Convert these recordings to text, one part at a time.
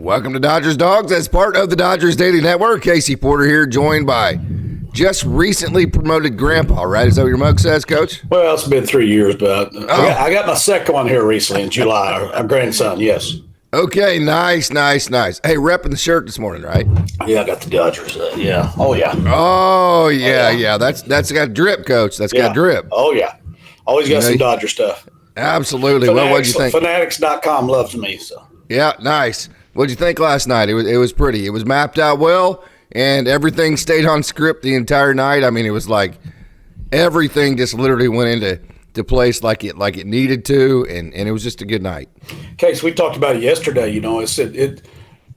Welcome to Dodgers Dogs as part of the Dodgers Daily Network. Casey Porter here, joined by just recently promoted grandpa, right? Is that what your mug says, Coach? Well, it's been 3 years, but I got my second one here recently in July, our grandson, yes. Okay, nice. Hey, repping the shirt this morning, right? Yeah, I got the Dodgers. Yeah. Oh, yeah. Oh, yeah. That's got drip, Coach. That's got drip. Oh, yeah. Always got some Dodger stuff. Absolutely. Well, what'd you think? Fanatics.com loves me, so. Yeah, nice. What'd you think last night? It was pretty. It was mapped out well, and everything stayed on script the entire night. I mean, it was like everything just literally went into place like it needed to, and it was just a good night. Case, we talked about it yesterday. You know,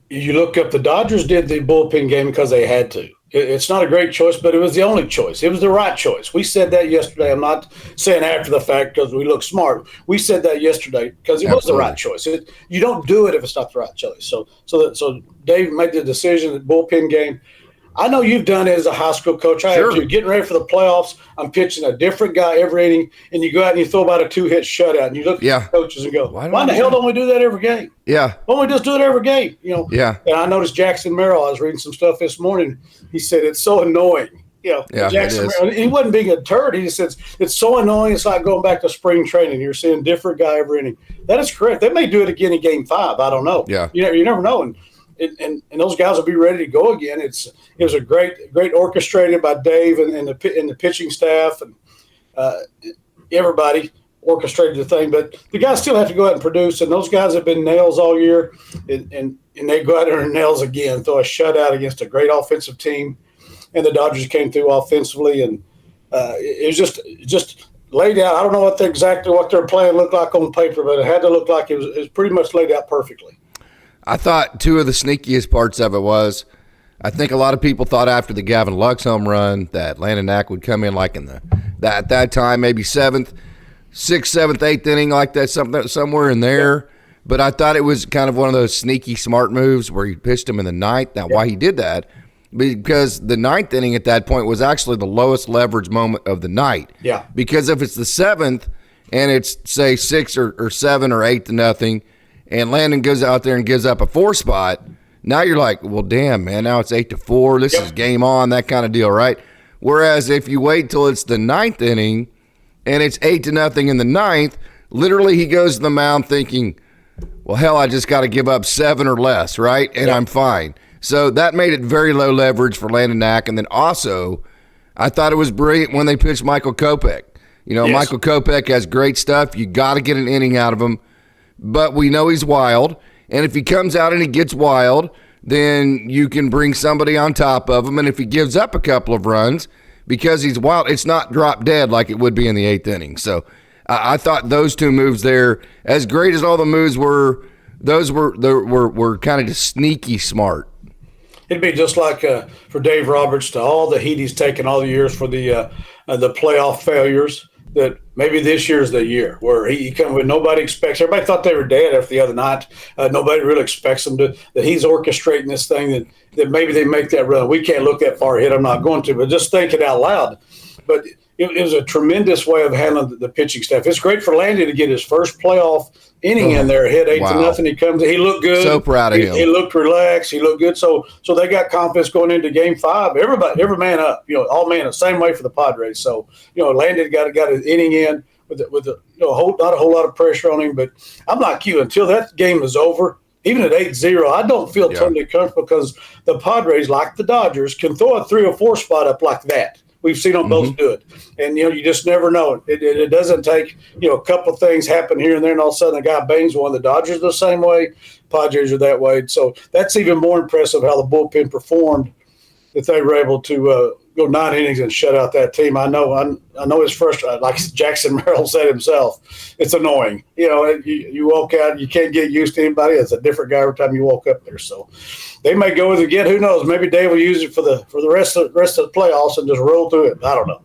you look up, the Dodgers did the bullpen game because they had to. It's not a great choice, but it was the only choice. It was the right choice. We said that yesterday. I'm not saying after the fact because we look smart. We said that yesterday because it was the right choice. You don't do it if it's not the right choice. So Dave made the decision, the bullpen game. I know you've done it as a high school coach. I have too. Getting ready for the playoffs, I'm pitching a different guy every inning, and you go out and you throw about a 2-hit shutout, and you look at the coaches and go, why the hell don't we do that every game? Yeah. Why don't we just do it every game? You know? Yeah. And I noticed Jackson Merrill, I was reading some stuff this morning. He said it's so annoying. You know, Jackson Merrill, he wasn't being a turd. He just says it's so annoying. It's like going back to spring training. You're seeing a different guy every inning. That is correct. They may do it again in Game 5. I don't know. Yeah. You never know. And those guys will be ready to go again. It was a great orchestrated by Dave and the pitching staff and everybody orchestrated the thing. But the guys still have to go out and produce. And those guys have been nails all year, and they go out there and nails again. Throw a shutout against a great offensive team, and the Dodgers came through offensively, and it was just laid out. I don't know exactly what their plan looked like on paper, but it had to look like it was pretty much laid out perfectly. I thought two of the sneakiest parts of it was, I think a lot of people thought after the Gavin Lux home run that Landon Knack would come in like in at that time, maybe 6th, 7th, 8th inning, like that, somewhere in there. Yeah. But I thought it was kind of one of those sneaky smart moves where he pitched him in the 9th. Now, why he did that? Because the 9th inning at that point was actually the lowest leverage moment of the night. Yeah. Because if it's the 7th and it's, say, 6 or 7 or 8-0, and Landon goes out there and gives up a 4 spot, now you're like, well, damn, man, now it's 8-4. This is game on, that kind of deal, right? Whereas if you wait till it's the 9th inning and it's 8-0 in the 9th, literally he goes to the mound thinking, well, hell, I just got to give up 7 or less, right? And I'm fine. So that made it very low leverage for Landon Knack. And then also, I thought it was brilliant when they pitched Michael Kopech. You know, Michael Kopech has great stuff. You got to get an inning out of him. But we know he's wild, and if he comes out and he gets wild, then you can bring somebody on top of him. And if he gives up a couple of runs because he's wild, it's not drop dead like it would be in the 8th inning. So I thought those two moves there, as great as all the moves were, those were kind of just sneaky smart. It'd be just like for Dave Roberts, to all the heat he's taken all the years for the playoff failures, that maybe this year's the year where he come with nobody expects. Everybody thought they were dead after the other night. Nobody really expects them that he's orchestrating this thing, that maybe they make that run. We can't look that far ahead. I'm not going to, but just think it out loud. But it was a tremendous way of handling the pitching staff. It's great for Landy to get his first plaurplayoff inning in there, hit 8-0. He comes. He looked good. So proud of him. He looked relaxed. He looked good. So they got confidence going into Game 5. Every man up. You know, all man the same way for the Padres. So Landy got an inning in with not a whole lot of pressure on him. But I'm like you. Until that game is over, even at 8-0, I don't feel totally comfortable because the Padres, like the Dodgers, can throw a 3 or 4 spot up like that. We've seen them both do it. And, you just never know. It doesn't take, a couple of things happen here and there, and all of a sudden a guy bangs one. The Dodgers are the same way. Padres are that way. So that's even more impressive how the bullpen performed, that they were able to go 9 innings and shut out that team. I know it's frustrating. Like Jackson Merrill said himself, it's annoying. You walk out, you can't get used to anybody. It's a different guy every time you walk up there. So they may go with it again. Who knows? Maybe Dave will use it for the rest of the playoffs and just roll through it. I don't know.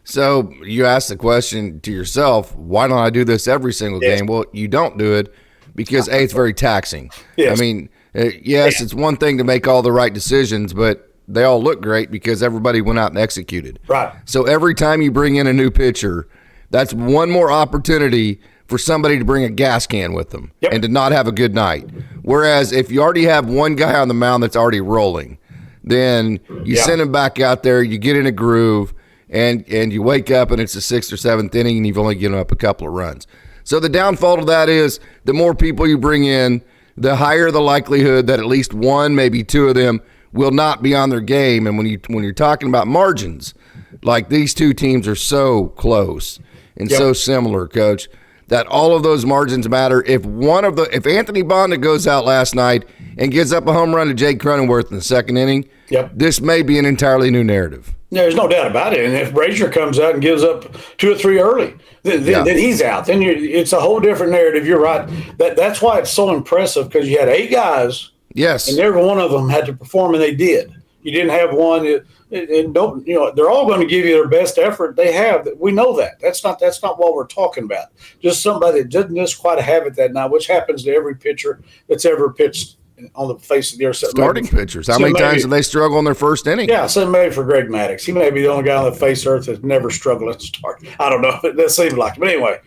So you ask the question to yourself, why don't I do this every single game? Well, you don't do it because, A, it's very taxing. Yes. I mean, it's one thing to make all the right decisions, but they all look great because everybody went out and executed. Right. So every time you bring in a new pitcher, That's one more opportunity for somebody to bring a gas can with them and to not have a good night. Whereas if you already have one guy on the mound that's already rolling, then you send him back out there, you get in a groove, and you wake up and it's the 6th or 7th inning and you've only given up a couple of runs. So the downfall to that is the more people you bring in, the higher the likelihood that at least one, maybe two of them will not be on their game. And when you're talking about margins, like these two teams are so close and so similar, Coach, that all of those margins matter. If Anthony Bonda goes out last night and gives up a home run to Jake Cronenworth in the 2nd inning, this may be an entirely new narrative. There's no doubt about it. And if Brazier comes out and gives up 2 or 3 early, then he's out. Then it's a whole different narrative. You're right. That's why it's so impressive, because you had 8 guys. Yes. And every one of them had to perform, and they did. You didn't have one. And don't, they're all going to give you their best effort they have. We know that. That's not what we're talking about. Just somebody that doesn't just quite have it that night, which happens to every pitcher that's ever pitched on the face of the earth. Starting pitchers. How many times did they struggle in their first inning? Yeah, so maybe for Greg Maddux. He may be the only guy on the face of the earth that's never struggled at start. I don't know. That seems like it. But anyway,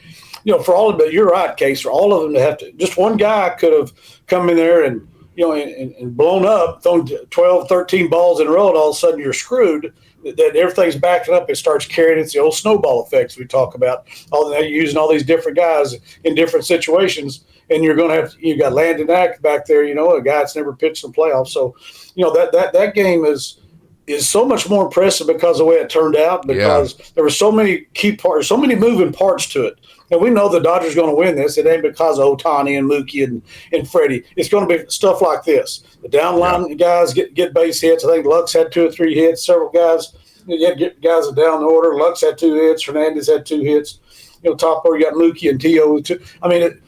for all of it, you're right, Case. For all of them to have to, just one guy could have come in there and blown up, thrown 12, 13 balls in a row, and all of a sudden you're screwed. That everything's backing up. It starts carrying. It's the old snowball effects we talk about. You're using all these different guys in different situations, and you're going to you got Landon Act back there, a guy that's never pitched in the playoffs. So, that game is so much more impressive because of the way it turned out, because there were so many key parts, so many moving parts to it. And we know the Dodgers are going to win this. It ain't because of Ohtani and Mookie and Freddie. It's going to be stuff like this. The downline guys get base hits. I think Lux had 2 or 3 hits. Several guys, get guys down the order. Lux had 2 hits. Hernandez had 2 hits. Top order, you got Mookie and Tio with 2. I mean,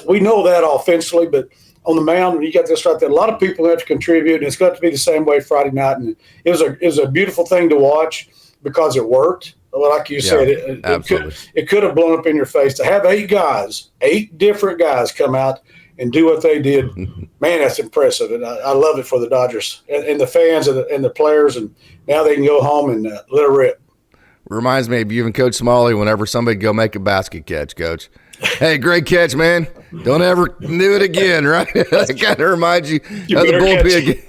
we know that offensively, but on the mound, you got this right there. A lot of people have to contribute, and it's got to be the same way Friday night. And it was a beautiful thing to watch because it worked. Like you said, it could have blown up in your face. To have 8 different guys come out and do what they did, man, that's impressive. And I love it for the Dodgers and the fans and the players. And now they can go home and let it rip. Reminds me of you and Coach Smalley whenever somebody go make a basket catch, Coach. Hey, great catch, man. Don't ever do it again, right? That kind of reminds you of the bullpen.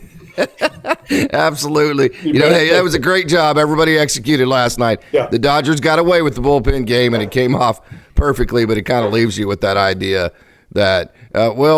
Absolutely. Hey, that was a great job. Everybody executed last night. Yeah. The Dodgers got away with the bullpen game, and it came off perfectly, but it kind of leaves you with that idea that,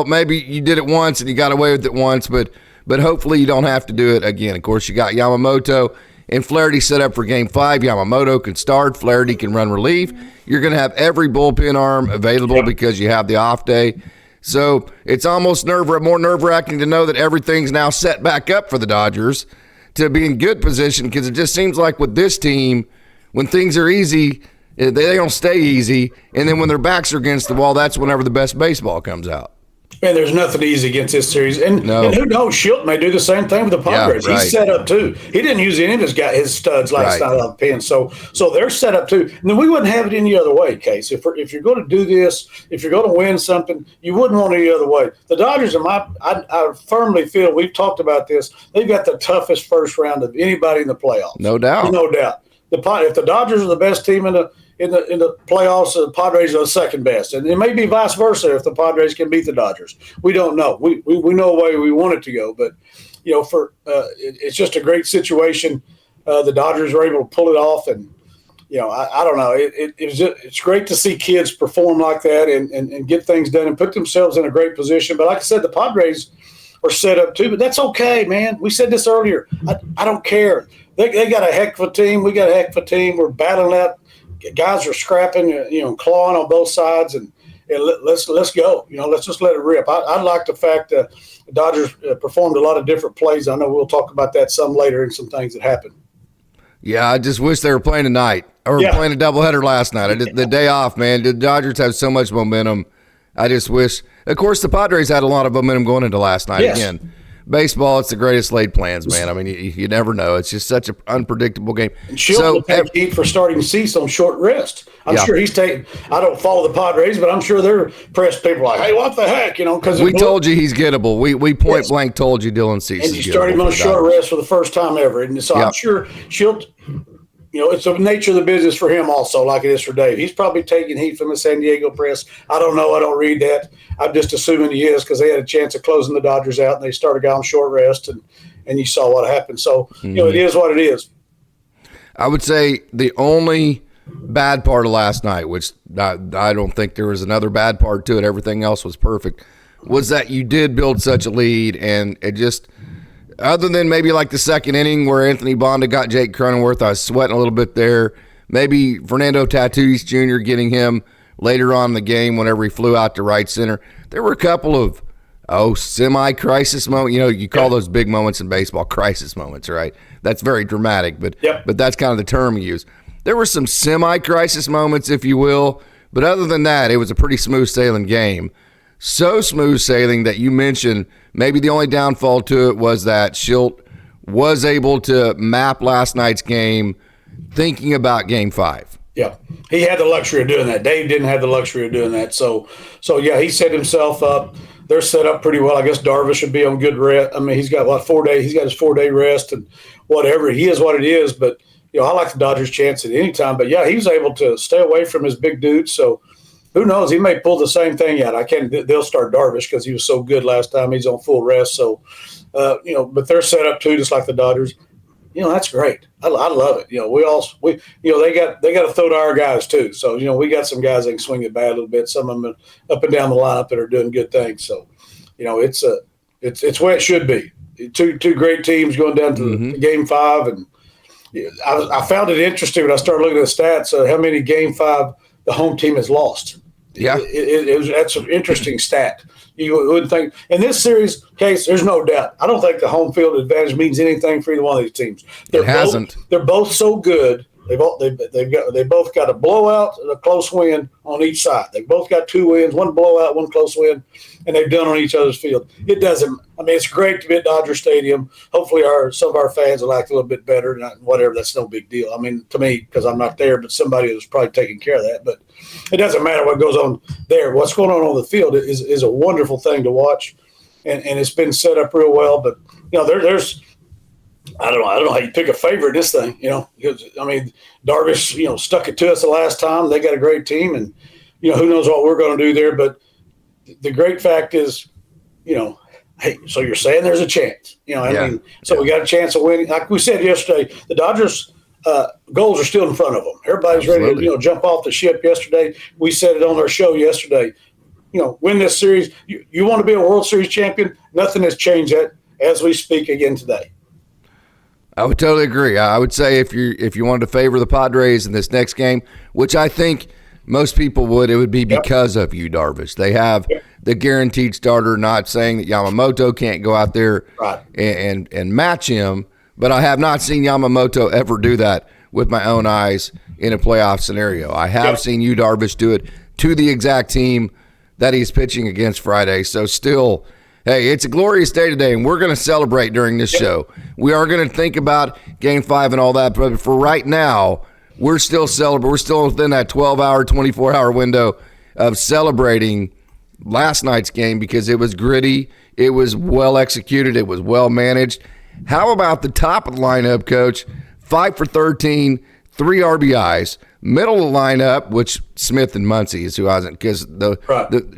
maybe you did it once and you got away with it once, but hopefully you don't have to do it again. Of course, you got Yamamoto and Flaherty set up for Game 5. Yamamoto can start. Flaherty can run relief. You're going to have every bullpen arm available because you have the off day. So it's almost more nerve-wracking to know that everything's now set back up for the Dodgers to be in good position, because it just seems like with this team, when things are easy, they don't stay easy. And then when their backs are against the wall, that's whenever the best baseball comes out. And there's nothing easy against this series. And who knows, Schilt may do the same thing with the Padres. Yeah, right. He's set up too. He didn't use any of his studs last night on the pen. So they're set up too. And then we wouldn't have it any other way, Case. If you're going to do this, if you're going to win something, you wouldn't want it any other way. The Dodgers, I firmly feel, we've talked about this, they've got the toughest first round of anybody in the playoffs. No doubt. No doubt. If the Dodgers are the best team in the playoffs, the Padres are the second best, and it may be vice versa if the Padres can beat the Dodgers. We don't know. We know the way we want it to go, but it's just a great situation. The Dodgers are able to pull it off, and I don't know. It's great to see kids perform like that and get things done and put themselves in a great position. But like I said, the Padres are set up too, but that's okay, man. We said this earlier. I don't care. They got a heck of a team. We got a heck of a team. We're battling out. Guys are scrapping, clawing on both sides, and let's go. Let's just let it rip. I like the fact that the Dodgers performed a lot of different plays. I know we'll talk about that some later and some things that happened. Yeah, I just wish they were playing tonight or playing a doubleheader last night. The day off, man. The Dodgers have so much momentum. I just wish. Of course, the Padres had a lot of momentum going into last night. Yes. Again. Baseball, it's the greatest laid plans, man. I mean, you never know. It's just such an unpredictable game. And Schilt will take heat for starting Cease on short rest. I'm sure he's taking – I don't follow the Padres, but I'm sure their press people are like, hey, what the heck, because we told you he's gettable. We point blank told you Dylan Cease is gettable. And you started him on short rest for the first time ever. And so I'm sure Schilt it's the nature of the business for him also, like it is for Dave. He's probably taking heat from the San Diego press. I don't know. I don't read that. I'm just assuming he is because they had a chance of closing the Dodgers out, and they started a guy on short rest, and you saw what happened. So, it is what it is. I would say the only bad part of last night, which I don't think there was another bad part to it, everything else was perfect, was that you did build such a lead, and it just – other than maybe like the second inning where Anthony Bonda got Jake Cronenworth, I was sweating a little bit there. Maybe Fernando Tatis Jr. getting him later on in the game whenever he flew out to right center. There were a couple of, semi-crisis moments. You call those big moments in baseball crisis moments, right? That's very dramatic, but that's kind of the term you use. There were some semi-crisis moments, if you will, but other than that, it was a pretty smooth-sailing game. So smooth sailing that you mentioned maybe the only downfall to it was that Schilt was able to map last night's game thinking about Game 5. Yeah, he had the luxury of doing that. Dave didn't have the luxury of doing that. So yeah, he set himself up. They're set up pretty well. I guess Darvish should be on good rest. I mean, he's got 4 days. He's got his 4-day rest and whatever. He is what it is. But I like the Dodgers' chance at any time. But yeah, he was able to stay away from his big dudes. So. Who knows? He may pull the same thing out. They'll start Darvish because he was so good last time. He's on full rest. So, but they're set up too, just like the Dodgers. That's great. I love it. They got to throw to our guys too. So, we got some guys that can swing it bat a little bit. Some of them up and down the lineup that are doing good things. So, it's where it should be. Two great teams going down to Game 5, and I found it interesting when I started looking at the stats. How many Game 5 the home team has lost. Yeah, that's an interesting stat. You wouldn't think in this series case. There's no doubt. I don't think the home field advantage means anything for either one of these teams. It hasn't. They're both so good. They both got a blowout and a close win on each side. They both got 2 wins, one blowout, one close win, and they've done on each other's field. It doesn't. I mean, it's great to be at Dodger Stadium. Hopefully, some of our fans will act a little bit better. Whatever, that's no big deal. I mean, to me, because I'm not there, but somebody was probably taking care of that. But it doesn't matter what goes on there. What's going on the field is a wonderful thing to watch, and it's been set up real well. But there's. I don't know how you pick a favorite in this thing, because, I mean, Darvish, stuck it to us the last time. They got a great team, and, who knows what we're going to do there. But the great fact is, hey, so you're saying there's a chance, we got a chance of winning. Like we said yesterday, the Dodgers goals are still in front of them. Everybody's ready to, jump off the ship yesterday. We said it on our show yesterday, win this series. You want to be a World Series champion? Nothing has changed that as we speak again today. I would totally agree. I would say if you wanted to favor the Padres in this next game, which I think most people would, it would be because of you, Darvish. They have the guaranteed starter, not saying that Yamamoto can't go out there and match him, but I have not seen Yamamoto ever do that with my own eyes in a playoff scenario. I have seen you, Darvish, do it to the exact team that he's pitching against Friday. So still – hey, it's a glorious day today, and we're going to celebrate during this show. We are going to think about Game 5 and all that, but for right now, we're still celebrating. We're still within that 12-hour, 24-hour window of celebrating last night's game because it was gritty, it was well executed, it was well managed. How about the top of the lineup, Coach? 5 for 13, 3 RBIs. Middle of the lineup, which Smith and Muncy is who hasn't, because the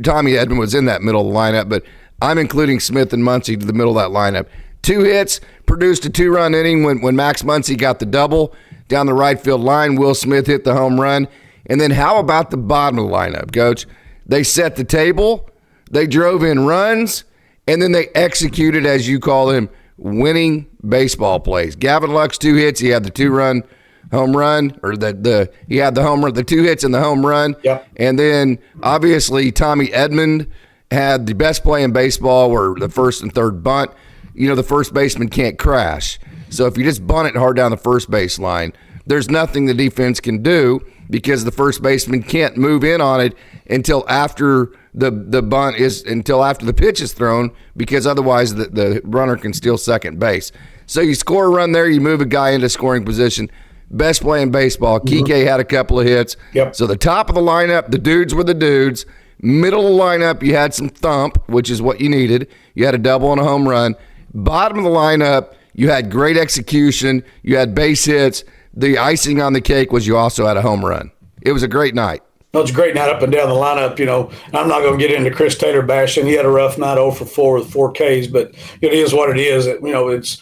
Tommy Edman was in that middle of the lineup, but I'm including Smith and Muncy to the middle of that lineup. 2 hits, produced a 2-run inning when Max Muncy got the double down the right field line. Will Smith hit the home run. And then how about the bottom of the lineup, Coach? They set the table, they drove in runs, and then they executed, as you call them, winning baseball plays. Gavin Lux, 2 hits. He had the 2-run home run, or he had the home run, the 2 hits and the home run. Yep. And then, obviously, Tommy Edman had the best play in baseball where the first and third bunt, the first baseman can't crash. So if you just bunt it hard down the first base line, there's nothing the defense can do because the first baseman can't move in on it until after until after the pitch is thrown, because otherwise the runner can steal second base. So you score a run there, you move a guy into scoring position. Best play in baseball. Kike had a couple of hits. Yep. So the top of the lineup, the dudes were the dudes. Middle of the lineup, you had some thump, which is what you needed. You had a double and a home run. Bottom of the lineup, you had great execution. You had base hits. the icing on the cake was you also had a home run. It was a great night. It was a great night up and down the lineup. I'm not going to get into Chris Taylor bashing. He had a rough night, 0 for 4 with 4 Ks, but it is what it is. It's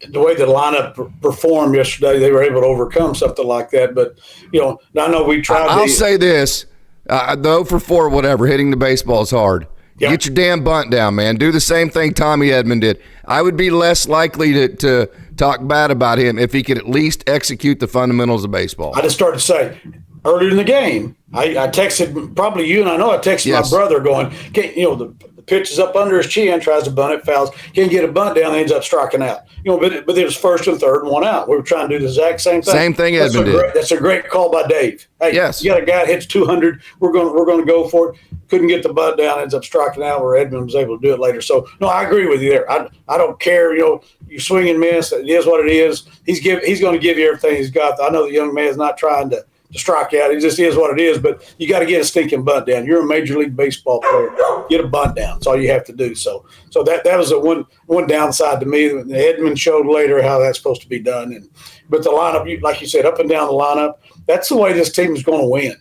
the way the lineup performed yesterday. They were able to overcome something like that. But I know we tried. I'll say this: the 0 for 4, whatever, hitting the baseball is hard. Yep. Get your damn bunt down, man. Do the same thing Tommy Edman did. I would be less likely to talk bad about him if he could at least execute the fundamentals of baseball. I just started to say earlier in the game, I texted probably you, and I know I texted my brother going, the pitch is up under his chin, tries to bunt it, fouls, can't get a bunt down, ends up striking out. But it was first and third and 1 out. We were trying to do the exact same thing. Same thing Edmund did. That's a great call by Dave. Hey, yes. You got a guy that hits 200. We're going to go for it. Couldn't get the bunt down, ends up striking out where Edmund was able to do it later. So, no, I agree with you there. I don't care. You swing and miss. It is what it is. He's going to give you everything he's got. I know the young man's not trying to strike out. It just is what it is, but you got to get a stinking bunt down. You're a Major League Baseball player. Get a bunt down. That's all you have to do. So that was the one downside to me. Edmund showed later how that's supposed to be done. But the lineup, like you said, up and down the lineup, that's the way this team is going to win.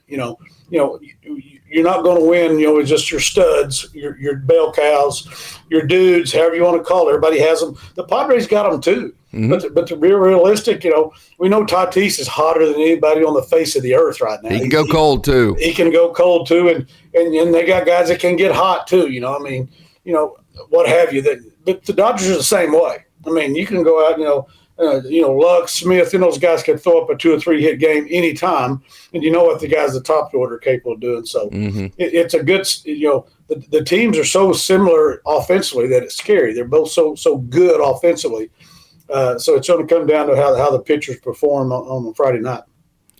You're not going to win, with just your studs, your bell cows, your dudes, however you want to call it. Everybody has them. The Padres got them too. Mm-hmm. But to be realistic, we know Tatis is hotter than anybody on the face of the earth right now. He can go cold too. He can go cold too, and they got guys that can get hot too. What have you. But the Dodgers are the same way. You can go out, Luck, Smith, and those guys can throw up a 2 or 3 hit game anytime, and you know what the guys at the top of the order are capable of doing. So it's a good, the teams are so similar offensively that it's scary. They're both so good offensively. So it's going to come down to how the pitchers perform on Friday night.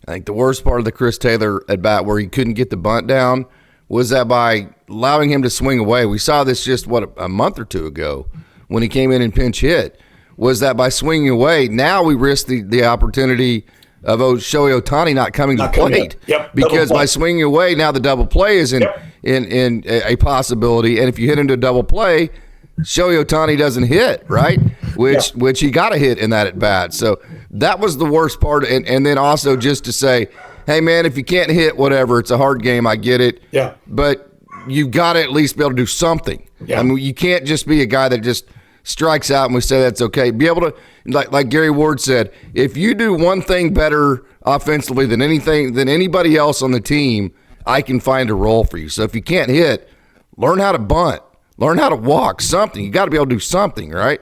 I think the worst part of the Chris Taylor at bat where he couldn't get the bunt down was that by allowing him to swing away. We saw this just, a month or 2 ago when he came in and pinch hit. Was that by swinging away, now we risk the opportunity of Shohei Ohtani not coming to the plate. Yep. Because by swinging away, now the double play is in a possibility. And if you hit into a double play, Shohei Ohtani doesn't hit, right? Which he got to hit in that at bat. So that was the worst part. And then also just to say, hey, man, if you can't hit, whatever, it's a hard game. I get it. Yeah. But you've got to at least be able to do something. Yeah. You can't just be a guy that just strikes out and we say that's okay. Be able to, like Gary Ward said, if you do one thing better offensively than anybody else on the team, I can find a role for you. So if you can't hit, learn how to bunt, learn how to walk, something. You got to be able to do something, right?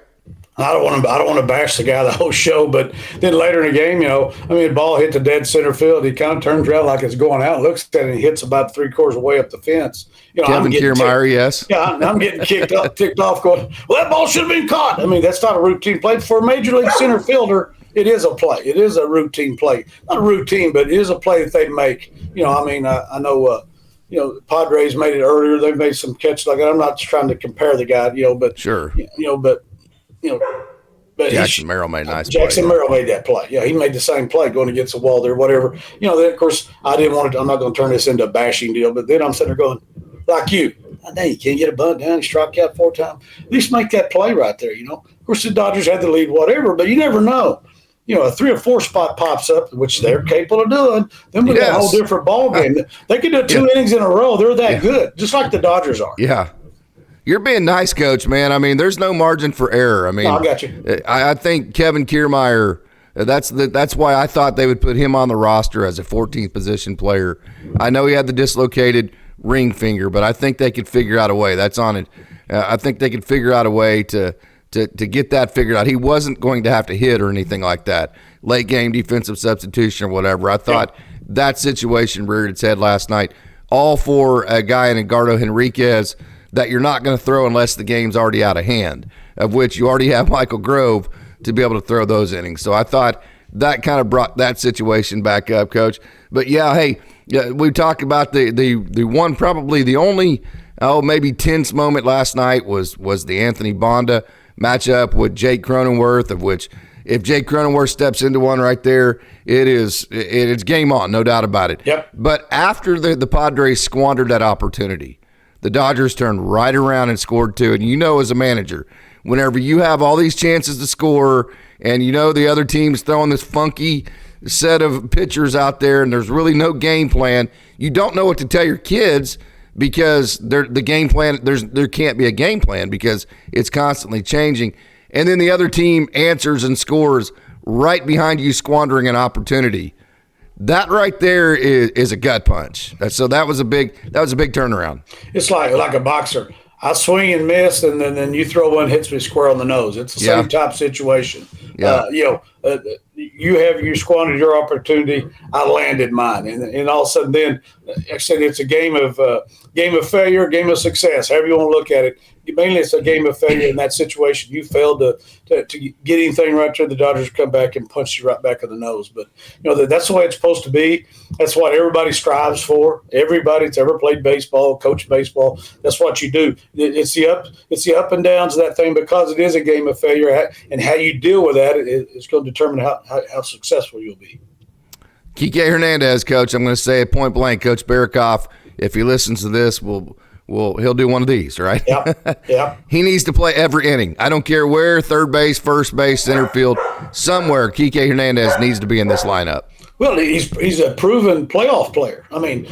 I don't want to bash the guy the whole show, but then later in the game, the ball hit the dead center field. He kind of turns around like it's going out, looks at it, and hits about 3/4 of the way up the fence. Kevin Kiermaier, yes. Yeah, I'm getting ticked off going, well, that ball should have been caught. That's not a routine play. For a Major League center fielder, it is a play. It is a routine play. Not a routine, but it is a play that they make. I know Padres made it earlier. They made some catches like that. I'm not trying to compare the guy, but sure. But Jackson Merrill made a nice play. Jackson Merrill made that play. Yeah, he made the same play going against the wall there, whatever. Then, of course, I didn't want to – I'm not going to turn this into a bashing deal, but then I'm sitting there going, like you, I you can't get a bunt down. He struck out 4 times. At least make that play right there, Of course, the Dodgers had the lead, whatever, but you never know. A 3 or 4 spot pops up, which they're capable of doing. Then we got a whole different ball game. They could do 2 innings in a row. They're that good, just like the Dodgers are. Yeah. You're being nice, Coach, man. There's no margin for error. I got you. I think Kevin Kiermaier, that's why I thought they would put him on the roster as a 14th position player. I know he had the dislocated ring finger, but I think they could figure out a way. That's on it. I think they could figure out a way to get that figured out. He wasn't going to have to hit or anything like that. Late game defensive substitution or whatever. I thought that situation reared its head last night. All for a guy in Edgardo Henriquez that you're not going to throw unless the game's already out of hand, of which you already have Michael Grove to be able to throw those innings. So I thought that kind of brought that situation back up, Coach. But, we talked about the one, probably the only, maybe tense moment last night was the Anthony Bonda matchup with Jake Cronenworth, of which if Jake Cronenworth steps into one right there, it's game on, no doubt about it. Yep. But after the Padres squandered that opportunity, the Dodgers turned right around and scored 2. And as a manager, whenever you have all these chances to score and the other team's throwing this funky set of pitchers out there and there's really no game plan, you don't know what to tell your kids because the game plan, there can't be a game plan because it's constantly changing. And then the other team answers and scores right behind you, squandering an opportunity. That right there is a gut punch. So that was a big turnaround. It's like a boxer. I swing and miss, and then you throw one, hits me square on the nose. It's the same type situation. Yeah. You squandered your opportunity. I landed mine, and all of a sudden, then I said it's a game of failure, game of success, however you want to look at it. Mainly, it's a game of failure in that situation. You failed to get anything right there. The Dodgers come back and punch you right back in the nose. But that's the way it's supposed to be. That's what everybody strives for. Everybody that's ever played baseball, coached baseball, that's what you do. It's the up and downs of that thing because it is a game of failure, and how you deal with that is going to determine how successful you'll be. Kike Hernandez, Coach, I'm going to say it point blank. Coach Barrakoff, if he listens to this, he'll do one of these, right? Yeah. He needs to play every inning. I don't care where, third base, first base, center field, somewhere Kike Hernandez needs to be in this lineup. Well, he's a proven playoff player. I mean,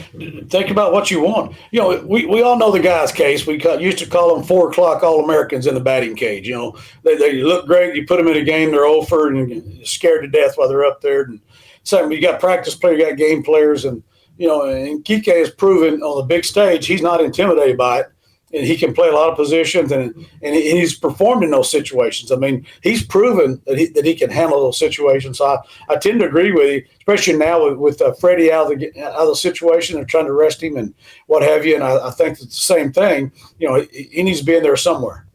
think about what you want. We all know the guy's case. We used to call them 4 o'clock All-Americans in the batting cage. They look great. You put them in a game, they're over and you're scared to death while they're up there. And so you got practice players, you got game players, and Kike has proven on the big stage he's not intimidated by it, and he can play a lot of positions, and he's performed in those situations. I mean, he's proven that he can handle those situations. So I tend to agree with you, especially now with Freddie out of the situation. They're trying to rest him and what have you, and I think it's the same thing. He needs to be in there somewhere.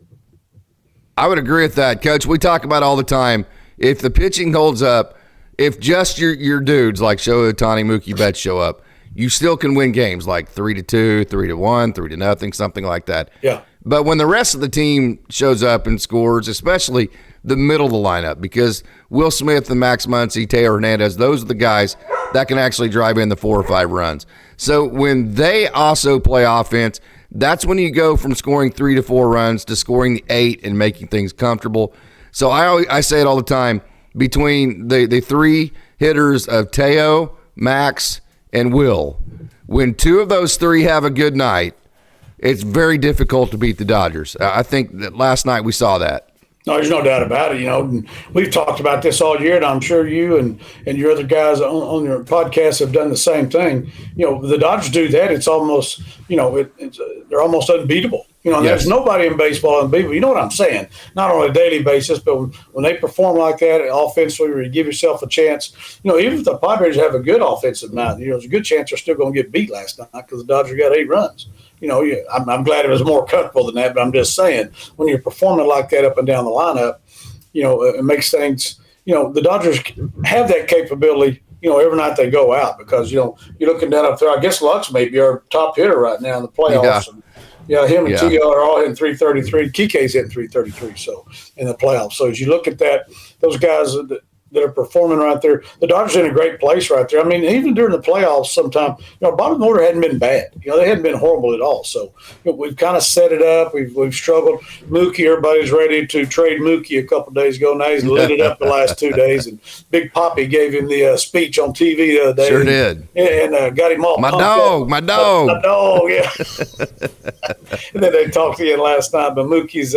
I would agree with that, Coach. We talk about all the time. If the pitching holds up, if just your dudes like Shohei Ohtani, Mookie Betts show up, you still can win games like 3-2, 3-1, 3-0, something like that. Yeah. But when the rest of the team shows up and scores, especially the middle of the lineup, because Will Smith and Max Muncy, Teo Hernandez, those are the guys that can actually drive in the 4 or 5 runs. So when they also play offense, that's when you go from scoring 3 to 4 runs to scoring the 8 and making things comfortable. So I say it all the time, between the 3 hitters of Teo, Max, and Will, when 2 of those 3 have a good night, it's very difficult to beat the Dodgers. I think that last night we saw that. No, there's no doubt about it. And we've talked about this all year, and I'm sure you and your other guys on your podcast have done the same thing. The Dodgers do that. It's almost, they're almost unbeatable. Yes. There's nobody in baseball unbeatable. You know what I'm saying? Not on a daily basis, but when they perform like that offensively, where you give yourself a chance, even if the Padres have a good offensive night, there's a good chance they're still going to get beat last night because the Dodgers got 8 runs. I'm glad it was more comfortable than that, but I'm just saying, when you're performing like that up and down the lineup, it makes things, the Dodgers have that capability, every night they go out because, you're looking down up there. I guess Lux may be our top hitter right now in the playoffs. Yeah. Him and Tio are all hitting 333. Kike's hitting 333, so in the playoffs. So as you look at that, those guys that are performing right there, the Dodgers are in a great place right there. I mean, even during the playoffs, sometime bottom order hadn't been bad. They hadn't been horrible at all. So we've kind of set it up. We've struggled. Mookie, everybody's ready to trade Mookie a couple of days ago. Now he's lit it up the last 2 days. And Big Poppy gave him the speech on TV the other day. Sure did. And got him all my pumped dog, up. my dog. My dog, yeah. And then they talked to him last night. But Mookie's,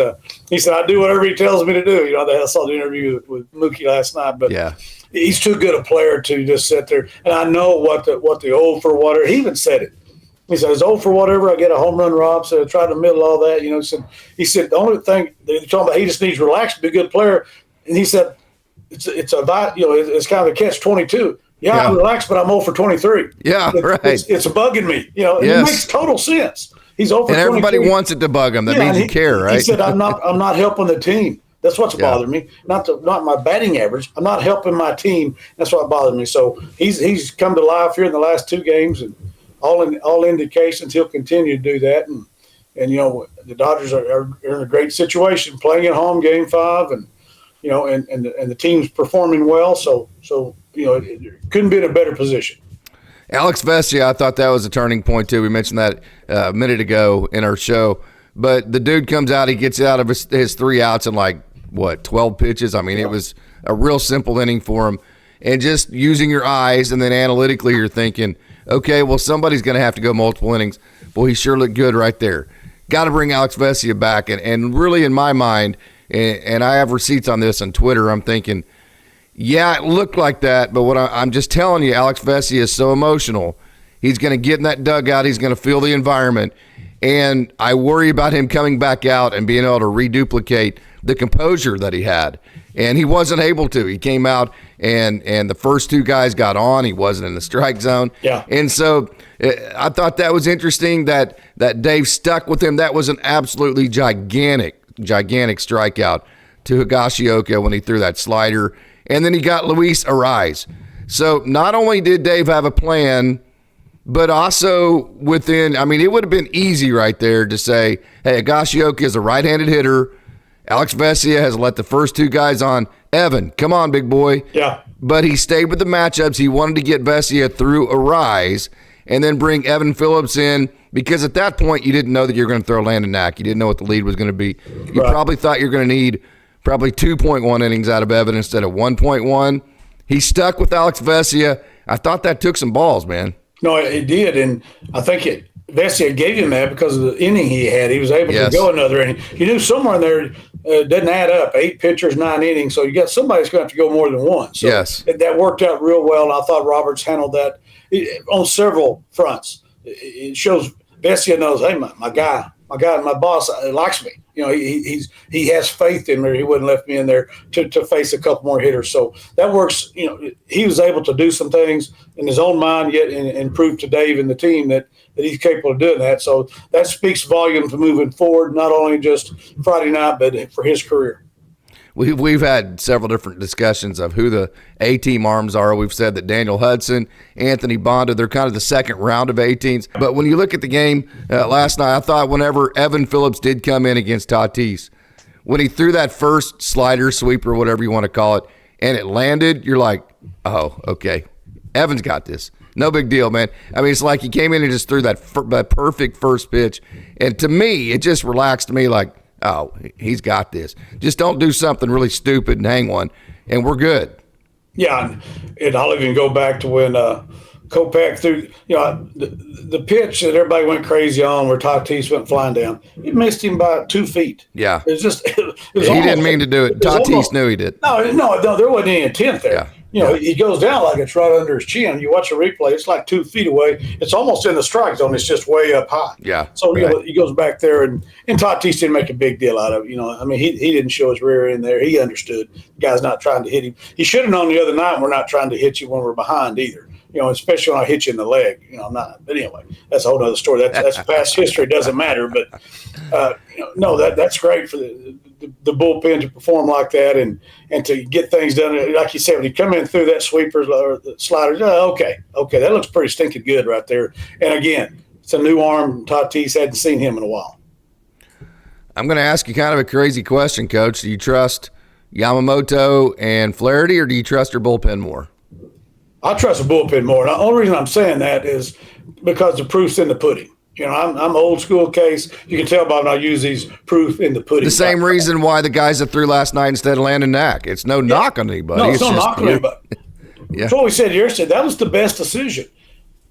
he said, I do whatever he tells me to do. I saw the interview with Mookie last night. But yeah, he's too good a player to just sit there. And I know what the old for whatever. He even said it. He said, it's old for whatever. I get a home run rob. So I try to middle all that. He said the only thing they're talking about, he just needs to relax to be a good player. And he said, it's it's kind of a catch-22. Yeah, I'm relaxed, but I'm 0 for 23. Yeah, right. It's bugging me. Yes. It makes total sense. He's 0 for 23. And everybody wants it to bug him. That means you care, right? He said, I'm not helping the team. That's what's bothering me. Not my batting average. I'm not helping my team. That's what bothers me. So he's come to life here in the last 2 games, and all indications he'll continue to do that. And the Dodgers are in a great situation, playing at home, Game 5, and the team's performing well. So it couldn't be in a better position. Alex Vesia, I thought that was a turning point too. We mentioned that a minute ago in our show. But the dude comes out, he gets out of his 3 outs in 12 pitches. I mean, It was a real simple inning for him. and just using your eyes, and then analytically you're thinking, okay, well, somebody's going to have to go multiple innings. Boy, he sure looked good right there. Got to bring Alex Vesia back. And really, in my mind, and I have receipts on this on Twitter, I'm thinking, yeah, it looked like that, but what I'm just telling you, Alex Vesia is so emotional. He's going to get in that dugout. He's going to feel the environment. And I worry about him coming back out and being able to reduplicate the composure that he had. And he wasn't able to. He came out, and the first two guys got on. He wasn't in the strike zone. Yeah. And so I thought that was interesting that Dave stuck with him. That was an absolutely gigantic strikeout to Higashioka when he threw that slider. And then he got Luis Ariz. So not only did Dave have a plan, but also within, I mean, it would have been easy right there to say, hey, Higashioka is a right-handed hitter. Alex Vesia has let the first two guys on. Evan, come on, big boy. Yeah. But he stayed with the matchups. He wanted to get Vesia through Ariz and then bring Evan Phillips in, because at that point you didn't know that you were going to throw Landon Knack. You didn't know what the lead was going to be. You probably thought you were going to need probably 2.1 innings out of Evan instead of 1.1. He stuck with Alex Vesia. I thought that took some balls, man. No, it did, and I think Vesia gave him that because of the inning he had. He was able to go another inning. You knew somewhere in there doesn't add up. 8 pitchers, 9 innings, so you got somebody's going to have to go more than one. So that worked out real well, and I thought Roberts handled that on several fronts. It shows Vesia knows, hey, my guy, my boss likes me. You know, he has faith in me. He wouldn't let me in there to face a couple more hitters. So that works. You know, he was able to do some things in his own mind yet and prove to Dave and the team that he's capable of doing that. So that speaks volumes moving forward, not only just Friday night, but for his career. We've had several different discussions of who the A-team arms are. We've said that Daniel Hudson, Anthony Bonda, they're kind of the second round of A-teams. But when you look at the game last night, I thought whenever Evan Phillips did come in against Tatis, when he threw that first slider, sweeper, whatever you want to call it, and it landed, you're like, oh, okay, Evan's got this. No big deal, man. I mean, it's like he came in and just threw that perfect first pitch. And to me, it just relaxed me like, oh, he's got this. Just don't do something really stupid and hang one, and we're good. Yeah, and I'll even go back to when Kopech threw, the pitch that everybody went crazy on where Tatis went flying down. He missed him by 2 feet. Yeah. It was just – he didn't mean to do it. Tatis knew he did. No, there wasn't any intent there. Yeah. He goes down like it's right under his chin. You watch a replay, it's like 2 feet away. It's almost in the strike zone. It's just way up high. Yeah. So he goes back there, and Tatis didn't make a big deal out of it. I mean, he didn't show his rear end there. He understood the guy's not trying to hit him. He should have known the other night we're not trying to hit you when we're behind either. Especially when I hit you in the leg. I'm not. But anyway, that's a whole other story. That's past history. It doesn't matter. But that's great for the bullpen to perform like that and to get things done. Like you said, when you come in through that sweepers or the sliders, okay, that looks pretty stinking good right there. And again, it's a new arm. Tatis hadn't seen him in a while. I'm going to ask you kind of a crazy question, Coach. Do you trust Yamamoto and Flaherty, or do you trust your bullpen more? I trust the bullpen more. The only reason I'm saying that is because the proof's in the pudding. I'm old school case. You can tell by when I use these proof in the pudding. The same reason why the guys that threw last night instead of Landon Knack. It's no knock on anybody. No, it's no knock on anybody. That's what we said yesterday. That was the best decision.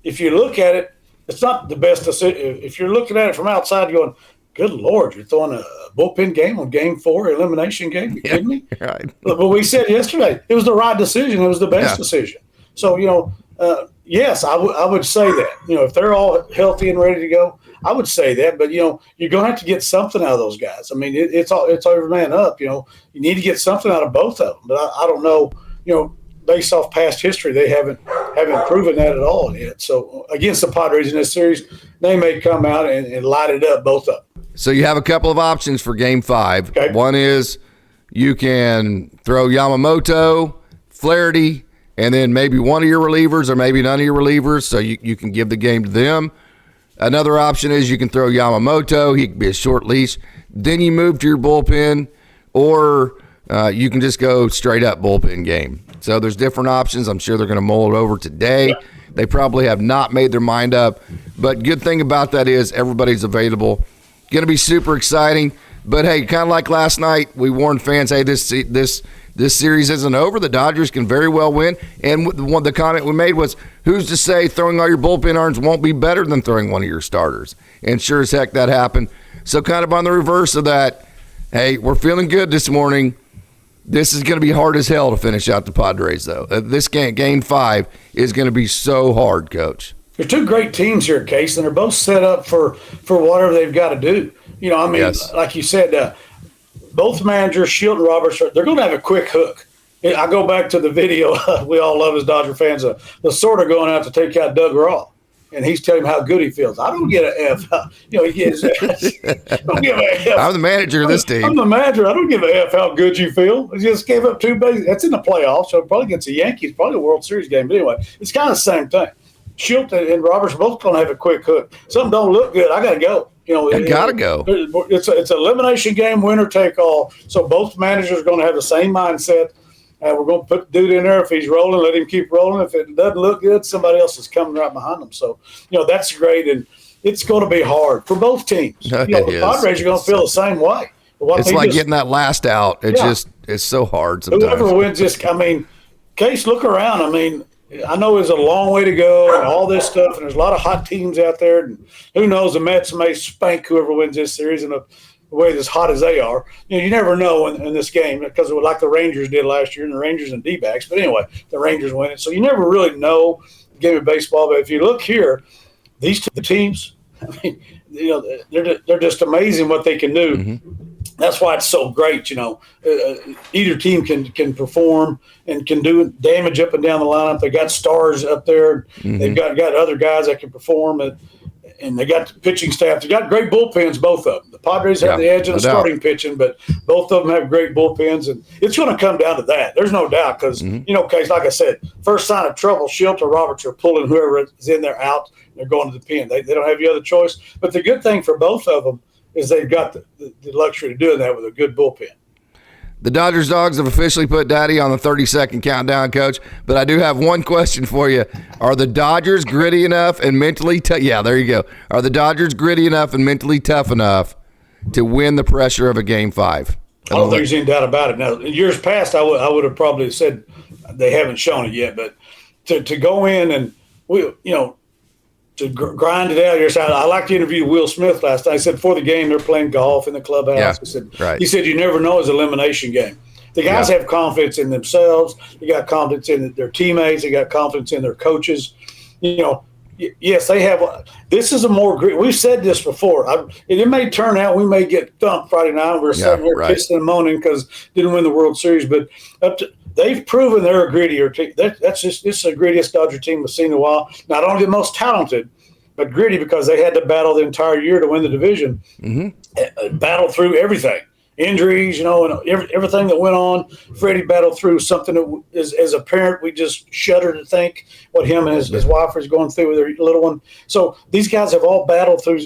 If you look at it, it's not the best decision. If you're looking at it from outside, you're going, good Lord, you're throwing a bullpen game on game 4, elimination game? You kidding me? Right. But we said yesterday, it was the right decision. It was the best decision. So, yes, I would say that. If they're all healthy and ready to go, I would say that. But, you're going to have to get something out of those guys. I mean, it's every man up. You need to get something out of both of them. But I don't know, based off past history, they haven't proven that at all yet. So, against the Padres in this series, they may come out and light it up, both of them. So you have a couple of options for Game 5. Okay. One is you can throw Yamamoto, Flaherty, and then maybe one of your relievers or maybe none of your relievers, so you can give the game to them. Another option is you can throw Yamamoto. He can be a short leash. Then you move to your bullpen, or you can just go straight up bullpen game. So there's different options. I'm sure they're going to mull it over today. Yeah. They probably have not made their mind up. But good thing about that is everybody's available. Going to be super exciting. But, hey, kind of like last night, we warned fans, hey, this this series isn't over. The Dodgers can very well win. And the comment we made was, who's to say throwing all your bullpen arms won't be better than throwing one of your starters? And sure as heck that happened. So kind of on the reverse of that, hey, we're feeling good this morning. This is going to be hard as hell to finish out the Padres, though. This game 5 is going to be so hard, Coach. There's two great teams here, Case, and they're both set up for whatever they've got to do. Yes. Like you said, both managers, Shildt and Roberts, they're going to have a quick hook. I go back to the video we all love as Dodger fans, the sort of going out to take out Doug Raw. And he's telling him how good he feels. I don't get an F. He gets don't give a F. I'm the manager of this team. I'm the manager. I don't give a F how good you feel. He just gave up 2 bases. That's in the playoffs, so probably against the Yankees, probably a World Series game. But anyway, it's kind of the same thing. Shildt and Roberts both going to have a quick hook. Something don't look good, I got to go. I got to go. It's an elimination game, winner take all. So both managers are going to have the same mindset. We're going to put the dude in there. If he's rolling, let him keep rolling. If it doesn't look good, somebody else is coming right behind him. So, that's great. And it's going to be hard for both teams. The Padres are going to feel the same way. It's like getting that last out. It's so hard sometimes. Whoever wins this, Case, look around. I know there's a long way to go and all this stuff, and there's a lot of hot teams out there. And who knows, the Mets may spank whoever wins this series in a way as hot as they are. You never know in this game because it was like the Rangers did last year, and the Rangers and D-backs. But anyway, the Rangers win it. So you never really know the game of baseball. But if you look here, these two teams, they're just amazing what they can do. Mm-hmm. That's why it's so great, either team can perform and can do damage up and down the lineup. They got stars up there. Mm-hmm. They've got other guys that can perform, and they got the pitching staff. They got great bullpens, both of them. The Padres have the edge in the starting pitching, but both of them have great bullpens, and it's going to come down to that. There's no doubt because, Case, like I said, first sign of trouble, Shildt or Roberts are pulling whoever is in there out. They're going to the pen. They don't have any other choice. But the good thing for both of them is they've got the luxury of doing that with a good bullpen. The Dodgers dogs have officially put Daddy on the 30-second countdown, Coach. But I do have one question for you. Are the Dodgers gritty enough and mentally tough? Yeah, there you go. Are the Dodgers gritty enough and mentally tough enough to win the pressure of a Game 5? I don't think there's any doubt about it. Now, in years past, I would have probably said they haven't shown it yet. But to go in and, to grind it out here. I like to interview Will Smith last night. He said before the game they're playing golf in the clubhouse. Yeah, He said you never know it's an elimination game. The guys have confidence in themselves. They got confidence in their teammates. They got confidence in their coaches. Yes, they have. This is a more – we've said this before. It may turn out we may get thumped Friday night. We're sitting here kissing and moaning because didn't win the World Series. But they've proven they're a grittier team. This is the grittiest Dodger team we've seen in a while. Not only the most talented, but gritty because they had to battle the entire year to win the division. Mm-hmm. Battle through everything. Injuries, and everything that went on. Freddie battled through something that is, as a parent, we just shudder to think what him and his wife is going through with their little one. So these guys have all battled through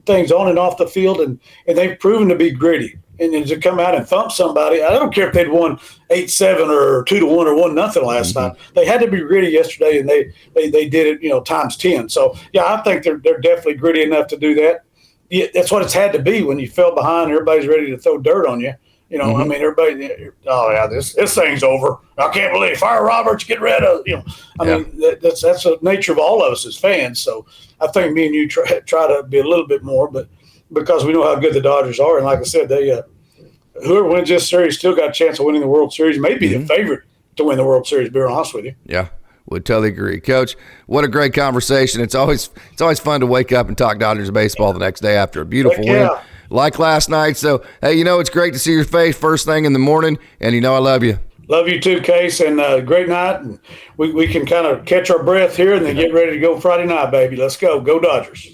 things on and off the field, and they've proven to be gritty. And to come out and thump somebody, I don't care if they'd won 8-7 or 2-1 or 1-0 last night. They had to be gritty yesterday, and they did it, times 10. So yeah, I think they're definitely gritty enough to do that. Yeah, that's what it's had to be when you fell behind. Everybody's ready to throw dirt on you. Everybody. Oh yeah, this thing's over. I can't believe fire Roberts, get rid of. That's the nature of all of us as fans. So I think me and you try to be a little bit more, but because we know how good the Dodgers are, and like I said, they whoever wins this series still got a chance of winning the World Series. Maybe the favorite to win the World Series. To be honest with you. Yeah. Would totally agree. Coach, what a great conversation. It's always fun to wake up and talk Dodgers baseball the next day after a beautiful win like last night. So, hey, it's great to see your face first thing in the morning, and I love you. Love you too, Case, and great night. And we can kind of catch our breath here and then get ready to go Friday night, baby. Let's go. Go Dodgers.